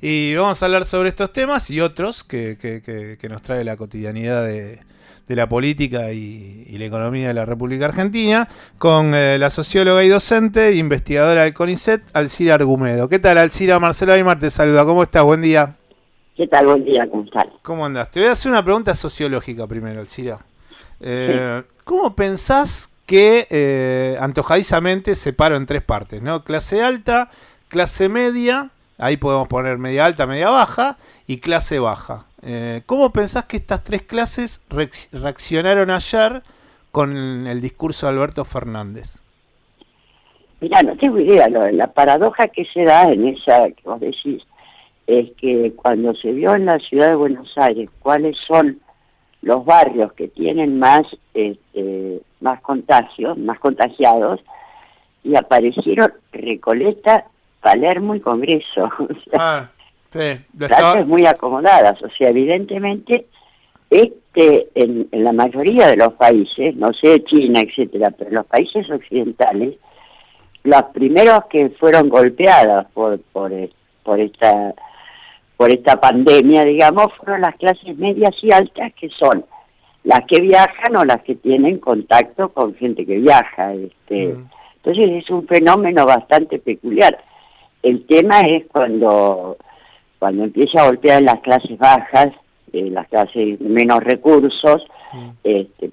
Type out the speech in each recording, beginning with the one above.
Y vamos a hablar sobre estos temas y otros que nos trae la cotidianidad de la política y la economía de la República Argentina con la socióloga y docente e investigadora del CONICET, Alcira Argumedo. ¿Qué tal, Alcira? Marcelo Aymar te saluda. ¿Cómo estás? Buen día. ¿Qué tal? Buen día, ¿cómo estás? ¿Cómo andás? Te voy a hacer una pregunta sociológica primero, Alcira. Sí, ¿Cómo pensás que antojadizamente separo en tres partes, ¿no? Clase alta, clase media, ahí podemos poner media alta, media baja, y clase baja. ¿Cómo pensás que estas tres clases reaccionaron ayer con el discurso de Alberto Fernández? mira, no tengo idea, la paradoja que se da en esa que vos decís es que cuando se vio en la ciudad de Buenos Aires cuáles son los barrios que tienen más contagios, más contagiados, y aparecieron Recoleta, Palermo y Congreso, o sea, Ah, sí, lo clases estaba... muy acomodadas, o sea, evidentemente en la mayoría de los países, no sé, China, etcétera, pero los países occidentales, los primeros que fueron golpeados por esta pandemia, digamos, fueron las clases medias y altas, que son las que viajan o las que tienen contacto con gente que viaja. Mm, Entonces es un fenómeno bastante peculiar. El tema es cuando empieza a golpear las clases bajas, las clases de menos recursos, mm.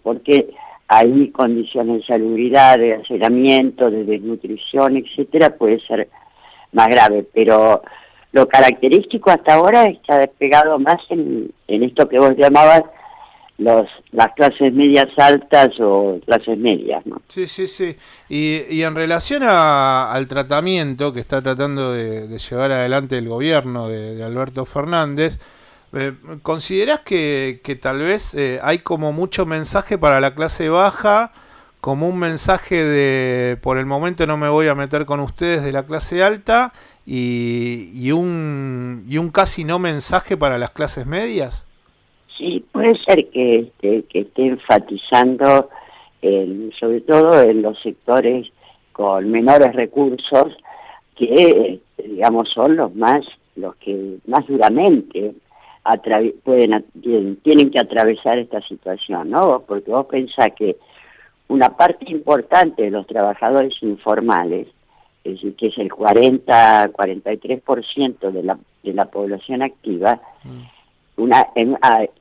porque hay condiciones de salubridad, de hacinamiento, de desnutrición, etcétera, puede ser más grave, pero lo característico hasta ahora está despegado más en esto que vos llamabas las clases medias altas o clases medias, ¿no? Sí, sí, sí. Y en relación al tratamiento que está tratando de llevar adelante el gobierno de Alberto Fernández, ¿considerás que tal vez hay como mucho mensaje para la clase baja, como un mensaje de por el momento no me voy a meter con ustedes de la clase alta y un casi no mensaje para las clases medias? Sí, puede ser que esté enfatizando sobre todo en los sectores con menores recursos, que digamos son los que más duramente tienen que atravesar esta situación, ¿no? Porque vos pensás que una parte importante de los trabajadores informales, es decir, que es el 43% de la población activa, Mm,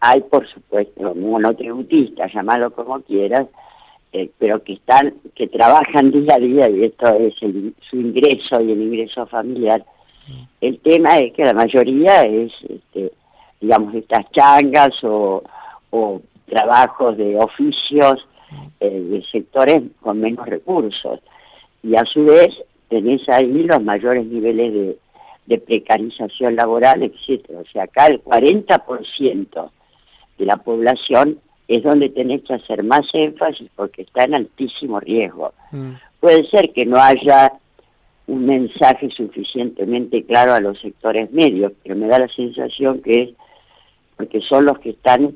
hay por supuesto monotributistas, llamarlo como quieras, pero que trabajan día a día, y esto es su ingreso y el ingreso familiar. mm, El tema es que la mayoría es, digamos, estas changas o trabajos de oficios mm. de sectores con menos recursos. Y a su vez tenés ahí los mayores niveles de precarización laboral, etcétera. O sea, acá el 40% de la población es donde tenés que hacer más énfasis porque está en altísimo riesgo. Mm. Puede ser que no haya un mensaje suficientemente claro a los sectores medios, pero me da la sensación que es porque son los que están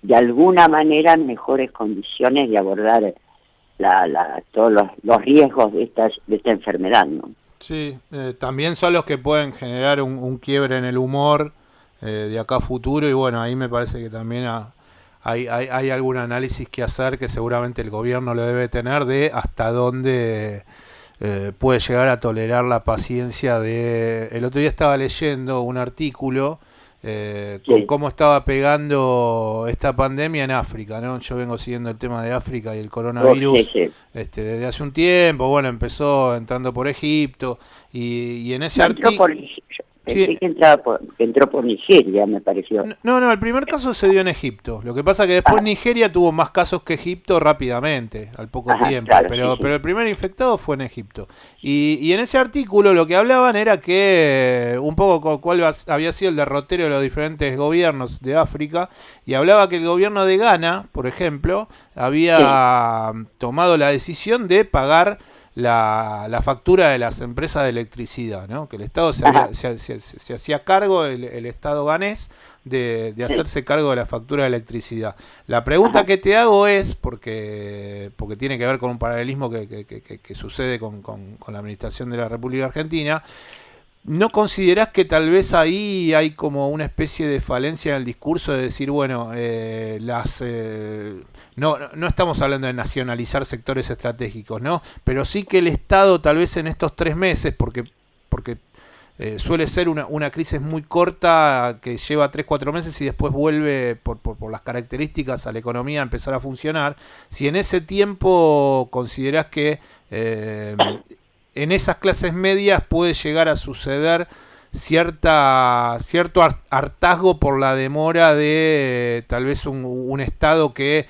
de alguna manera en mejores condiciones de abordar todos los riesgos de esta enfermedad, ¿no? Sí, también son los que pueden generar un quiebre en el humor de acá a futuro y bueno, ahí me parece que también hay algún análisis que hacer que seguramente el gobierno lo debe tener de hasta dónde puede llegar a tolerar la paciencia de... El otro día estaba leyendo un artículo con Sí, cómo estaba pegando esta pandemia en África, ¿no? Yo vengo siguiendo el tema de África y el sí, coronavirus sí. desde hace un tiempo, bueno, empezó entrando por Egipto y en ese No entró artículo... por... Pensé que entró por Nigeria, me pareció. No, no, el primer caso se dio en Egipto. Lo que pasa es que después Ah, Nigeria tuvo más casos que Egipto rápidamente, al poco ajá, tiempo. claro, sí, Pero sí. el primer infectado fue en Egipto. Y en ese artículo lo que hablaban era que un poco cuál había sido el derrotero de los diferentes gobiernos de África. Y hablaba que el gobierno de Ghana, por ejemplo, Sí, había tomado la decisión de pagar la factura de las empresas de electricidad, ¿no? Que el Estado ajá, se hacía cargo, el Estado ganés, de sí, hacerse cargo de la factura de electricidad. La pregunta ajá, que te hago es, porque tiene que ver con un paralelismo que sucede con la administración de la República Argentina, ¿No considerás que tal vez ahí hay como una especie de falencia en el discurso de decir, bueno, no estamos hablando de nacionalizar sectores estratégicos, ¿no? Pero sí que el Estado tal vez en estos 3 meses, porque suele ser una crisis muy corta que lleva 3, 4 meses y después vuelve por las características a la economía a empezar a funcionar. Si en ese tiempo considerás que en esas clases medias puede llegar a suceder cierto hartazgo por la demora de tal vez un Estado que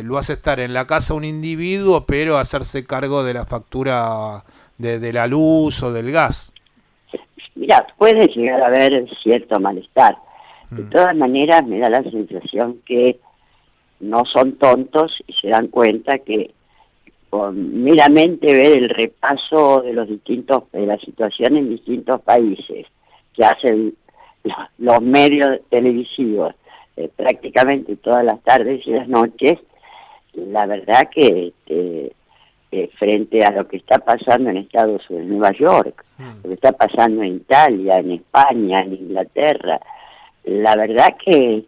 lo hace estar en la casa un individuo, pero hacerse cargo de la factura de la luz o del gas. Mira, puede llegar a haber cierto malestar. De todas maneras, me da la sensación que no son tontos y se dan cuenta que con meramente ver el repaso de la situación en distintos países que hacen los medios televisivos prácticamente todas las tardes y las noches, la verdad que frente a lo que está pasando en Estados Unidos, en Nueva York, lo que está pasando en Italia, en España, en Inglaterra, la verdad que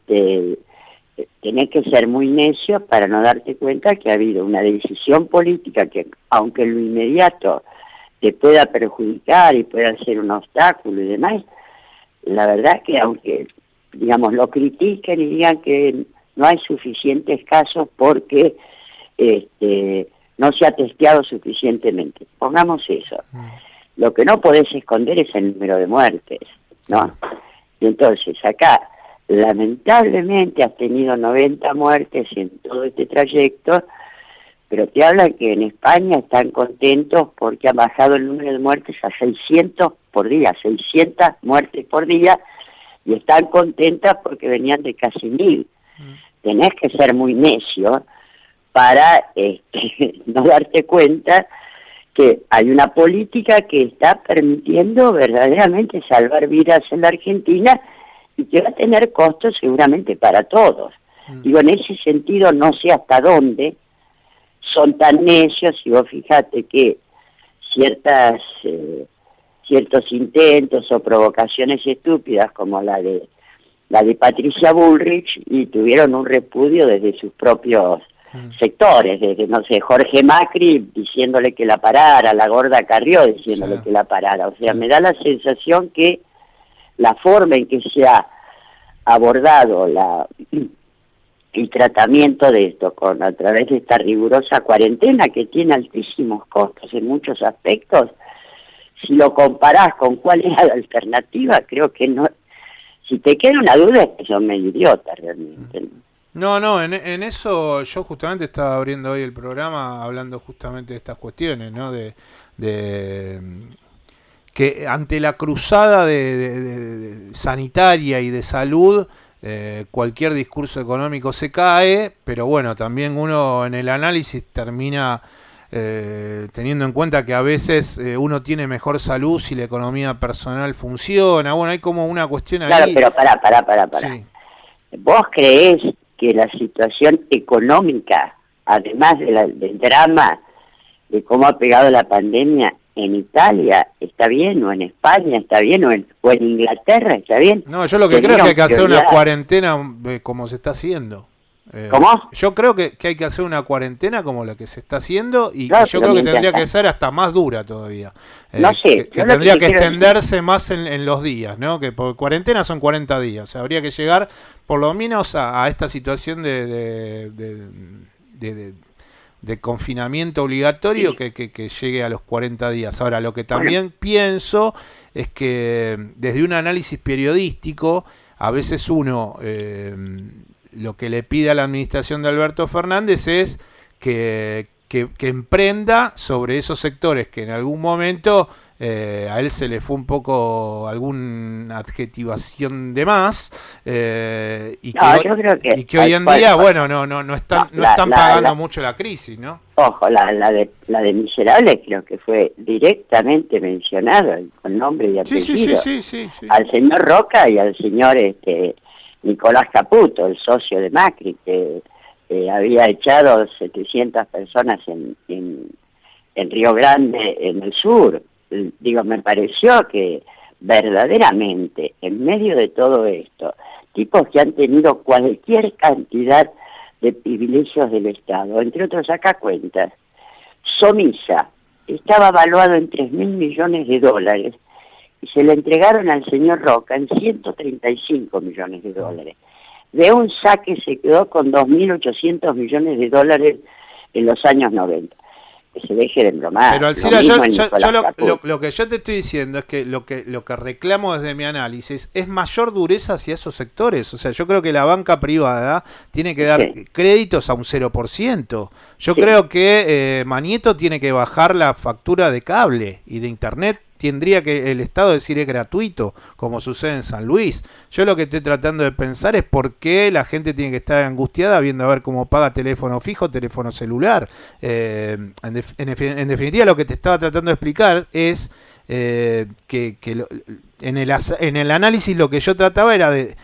tenés que ser muy necio para no darte cuenta que ha habido una decisión política que, aunque en lo inmediato te pueda perjudicar y pueda ser un obstáculo y demás, la verdad que aunque, digamos, lo critiquen y digan que no hay suficientes casos porque no se ha testeado suficientemente. Pongamos eso. Lo que no podés esconder es el número de muertes, ¿no? Y entonces acá, lamentablemente, has tenido 90 muertes en todo este trayecto, pero te hablan que en España están contentos porque ha bajado el número de muertes a 600 por día, 600 muertes por día, y están contentas porque venían de casi 1000. Tenés que ser muy necio para no darte cuenta que hay una política que está permitiendo verdaderamente salvar vidas en la Argentina y que va a tener costos seguramente para todos. Digo, en ese sentido no sé hasta dónde son tan necios, y vos fíjate que ciertos intentos o provocaciones estúpidas como la de Patricia Bullrich, y tuvieron un repudio desde sus propios sectores, desde, no sé, Jorge Macri diciéndole que la parara, la gorda Carrió diciéndole que la parara. O sea, me da la sensación que la forma en que se ha abordado el tratamiento de esto a través de esta rigurosa cuarentena que tiene altísimos costos en muchos aspectos, si lo comparás con cuál era la alternativa, creo que no. Si te queda una duda es que son medio idiotas realmente, ¿no? No, en eso yo justamente estaba abriendo hoy el programa hablando justamente de estas cuestiones, ¿no? De que ante la cruzada de sanitaria y de salud, cualquier discurso económico se cae, pero bueno, también uno en el análisis termina teniendo en cuenta que a veces uno tiene mejor salud si la economía personal funciona. Bueno, hay como una cuestión ahí. Claro, pero pará. Sí. ¿Vos creés que la situación económica, además del drama de cómo ha pegado la pandemia en Italia, está bien, o en España está bien, o en Inglaterra está bien? No, yo lo que creo es que hay que hacer una cuarentena como se está haciendo. ¿Cómo? Yo creo que hay que hacer una cuarentena como la que se está haciendo y Claro, yo creo que tendría que ser hasta más dura todavía. No sé. Que tendría que extenderse más en los días, ¿no? Que por cuarentena son 40 días. O sea, habría que llegar por lo menos a esta situación de confinamiento obligatorio que llegue a los 40 días. Ahora, lo que también pienso es que desde un análisis periodístico, a veces uno... lo que le pide a la administración de Alberto Fernández es que emprenda sobre esos sectores que en algún momento a él se le fue un poco alguna adjetivación de más y que hoy en día, bueno, no están pagando mucho la crisis, ¿no? Ojo, la de Miserables creo que fue directamente mencionada con nombre y apellido Sí. al señor Roca y al señor Nicolás Caputo, el socio de Macri, que había echado 700 personas en Río Grande, en el sur. Digo, me pareció que verdaderamente, en medio de todo esto, tipos que han tenido cualquier cantidad de privilegios del Estado, entre otros, acá cuentas, Somisa estaba valuado en 3.000 millones de dólares y se le entregaron al señor Roca en 135 millones de dólares. De un saque se quedó con 2.800 millones de dólares en los años 90. Que se deje de bromar. Pero Alcira, yo lo que yo te estoy diciendo es que lo que reclamo desde mi análisis es mayor dureza hacia esos sectores. O sea, yo creo que la banca privada tiene que dar créditos a un 0%. Yo creo que Manieto tiene que bajar la factura de cable y de internet. Tendría que el Estado decir es gratuito, como sucede en San Luis. Yo lo que estoy tratando de pensar es por qué la gente tiene que estar angustiada viendo a ver cómo paga teléfono fijo, teléfono celular. En definitiva, lo que te estaba tratando de explicar es que en el análisis lo que yo trataba era de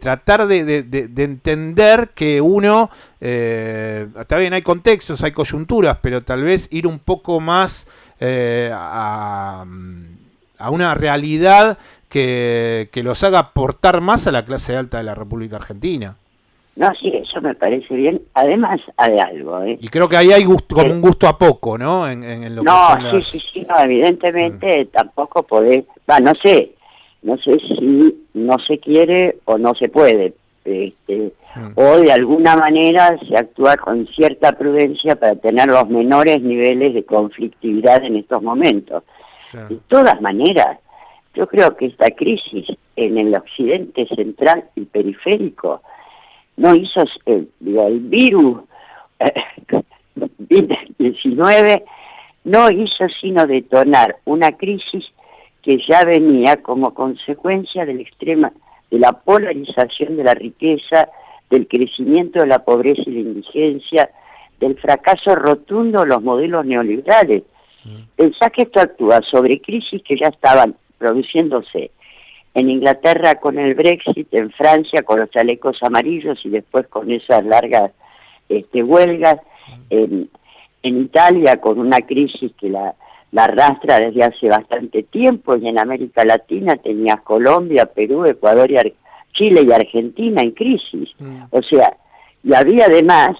tratar de entender que uno, está bien, hay contextos, hay coyunturas, pero tal vez ir un poco más a una realidad que los haga aportar más a la clase alta de la República Argentina. No, sí, eso me parece bien. Además, hay algo. Y creo que ahí hay gusto, como un gusto a poco, ¿no? En lo no, que son las... sí, no, evidentemente tampoco podés... no sé si no se quiere o no se puede. O de alguna manera se actúa con cierta prudencia para tener los menores niveles de conflictividad en estos momentos. Sí. De todas maneras, yo creo que esta crisis en el occidente central y periférico no hizo el virus 19 no hizo sino detonar una crisis que ya venía como consecuencia de la polarización de la riqueza, del crecimiento de la pobreza y la indigencia, del fracaso rotundo de los modelos neoliberales. Pensá que esto actúa sobre crisis que ya estaban produciéndose en Inglaterra con el Brexit, en Francia con los chalecos amarillos y después con esas largas huelgas, en Italia con una crisis que la arrastra desde hace bastante tiempo, y en América Latina tenías Colombia, Perú, Ecuador, Chile y Argentina en crisis. O sea, y había además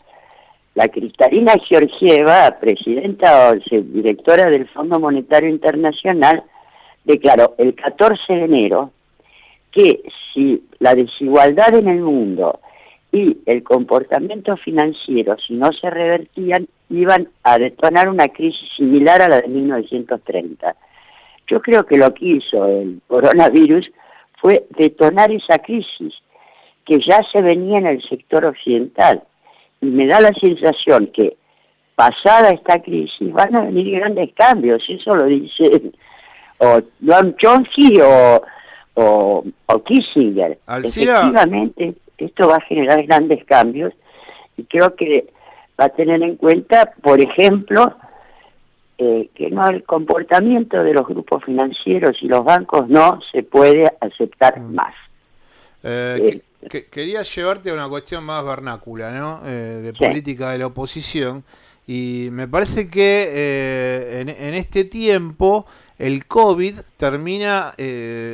la Cristalina Georgieva, presidenta o directora del Fondo Monetario Internacional, declaró el 14 de enero que si la desigualdad en el mundo y el comportamiento financiero, si no se revertían, iban a detonar una crisis similar a la de 1930. Yo creo que lo que hizo el coronavirus fue detonar esa crisis, que ya se venía en el sector occidental. Y me da la sensación que, pasada esta crisis, van a venir grandes cambios. Eso lo dice o Noam Chomsky o Kissinger. Alcira. Efectivamente, esto va a generar grandes cambios y creo que va a tener en cuenta, por ejemplo, que no, el comportamiento de los grupos financieros y los bancos no se puede aceptar más. Quería llevarte a una cuestión más vernácula, ¿no? De Sí. política de la oposición, y me parece que en este tiempo el COVID termina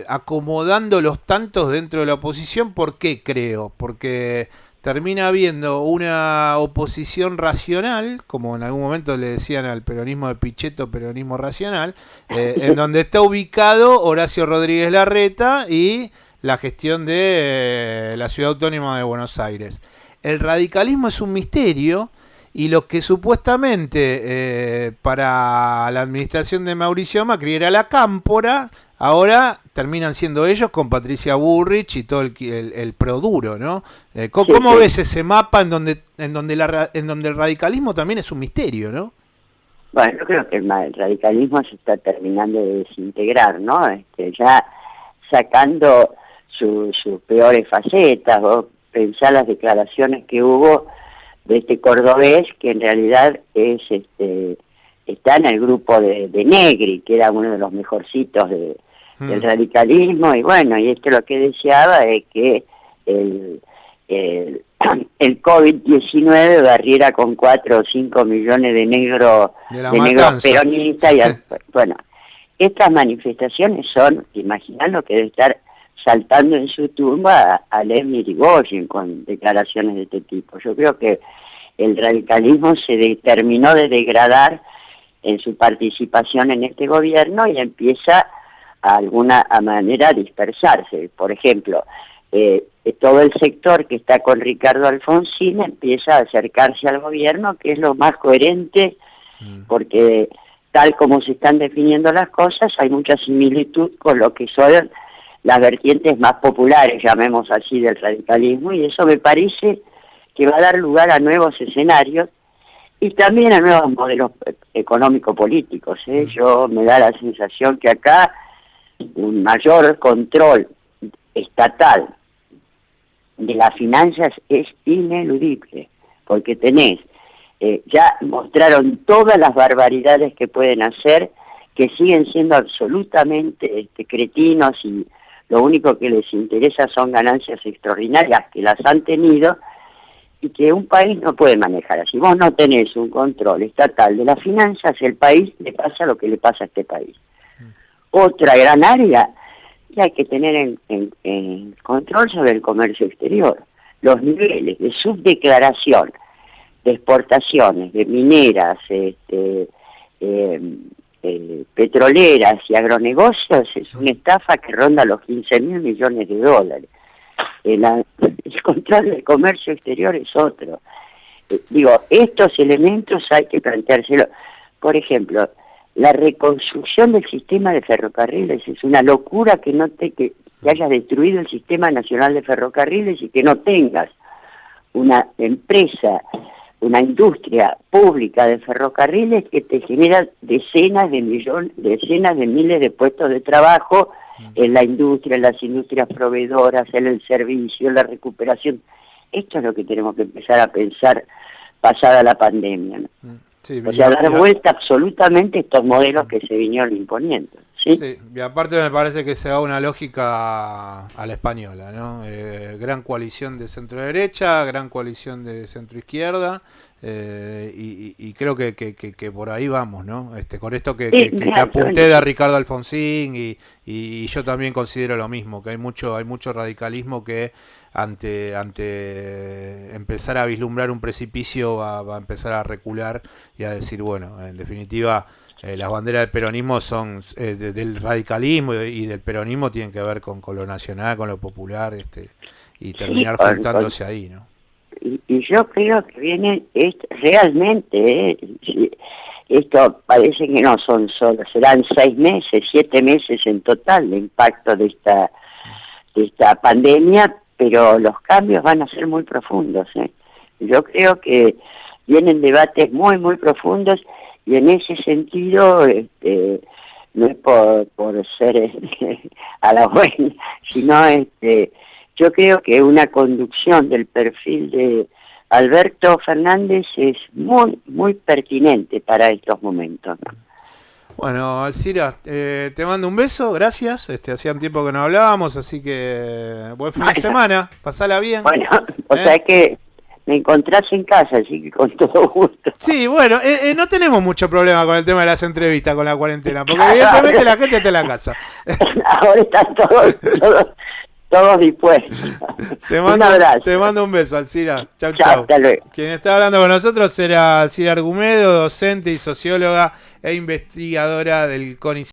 acomodando los tantos dentro de la oposición. ¿Por qué creo? Porque termina habiendo una oposición racional, como en algún momento le decían al peronismo de Pichetto, peronismo racional, en donde está ubicado Horacio Rodríguez Larreta y la gestión de la Ciudad Autónoma de Buenos Aires. El radicalismo es un misterio, y lo que supuestamente para la administración de Mauricio Macri era la cámpora, ahora terminan siendo ellos con Patricia Bullrich y todo el pro duro, ¿no? ¿Cómo ves ese mapa en donde el radicalismo también es un misterio, ¿no? Bueno, yo creo que el radicalismo se está terminando de desintegrar, ¿no? Ya sacando sus peores facetas. Vos pensá las declaraciones que hubo de este cordobés, que en realidad está en el grupo de Negri, que era uno de los mejorcitos del radicalismo, y bueno, y lo que deseaba es que el COVID-19 barriera con 4 o 5 millones de negros peronistas, y bueno, estas manifestaciones son, imaginan lo que debe estar saltando en su tumba a Lev Irigoyen con declaraciones de este tipo. Yo creo que el radicalismo se terminó de degradar en su participación en este gobierno y empieza a alguna manera a dispersarse. Por ejemplo, todo el sector que está con Ricardo Alfonsín empieza a acercarse al gobierno, que es lo más coherente, porque tal como se están definiendo las cosas, hay mucha similitud con lo que son las vertientes más populares, llamemos así, del radicalismo, y eso me parece que va a dar lugar a nuevos escenarios y también a nuevos modelos económico-políticos. Yo me da la sensación que acá un mayor control estatal de las finanzas es ineludible, porque tenés, ya mostraron todas las barbaridades que pueden hacer, que siguen siendo absolutamente cretinos y lo único que les interesa son ganancias extraordinarias que las han tenido y que un país no puede manejar. Si vos no tenés un control estatal de las finanzas, el país le pasa lo que le pasa a este país. Otra gran área que hay que tener en control sobre el comercio exterior. Los niveles de subdeclaración de exportaciones, de mineras, petroleras y agronegocios es una estafa que ronda los 15.000 millones de dólares. El control del comercio exterior es otro. Digo, estos elementos hay que planteárselo. Por ejemplo, la reconstrucción del sistema de ferrocarriles es una locura que hayas destruido el Sistema Nacional de Ferrocarriles y que no tengas una empresa, una industria pública de ferrocarriles que te genera decenas de miles de puestos de trabajo en la industria, en las industrias proveedoras, en el servicio, en la recuperación. Esto es lo que tenemos que empezar a pensar pasada la pandemia, ¿no? Sí, o sea, dar vuelta absolutamente a estos modelos que se vinieron imponiendo. ¿Sí? Sí, y aparte me parece que se da una lógica a la española, ¿no? Gran coalición de centro-derecha, gran coalición de centro-izquierda, y creo que por ahí vamos, ¿no? Con esto que apunté de Ricardo Alfonsín, y yo también considero lo mismo, que hay mucho radicalismo que ante empezar a vislumbrar un precipicio va a empezar a recular y a decir, bueno, en definitiva las banderas del peronismo son del radicalismo y del peronismo tienen que ver con lo nacional, con lo popular, y terminar juntándose ahí, ¿no? Y yo creo que viene realmente, esto parece que no son solo, serán 6 meses, 7 meses en total de impacto de esta pandemia, pero los cambios van a ser muy profundos. Yo creo que vienen debates muy, muy profundos y en ese sentido, no es por ser a la buena, sino yo creo que una conducción del perfil de Alberto Fernández es muy, muy pertinente para estos momentos, ¿no? Bueno, Alcira, te mando un beso, gracias. Hacía un tiempo que no hablábamos, así que buen fin de semana, pasala bien. Bueno, o sea que me encontrás en casa, así que con todo gusto. Sí, bueno, no tenemos mucho problema con el tema de las entrevistas con la cuarentena, porque evidentemente la gente está en la casa. Ahora están todos dispuestos. Un abrazo. Te mando un beso, Alcira. Chau, chau. Hasta luego. Quien está hablando con nosotros era Alcira Argumedo, docente y socióloga e investigadora del CONICET.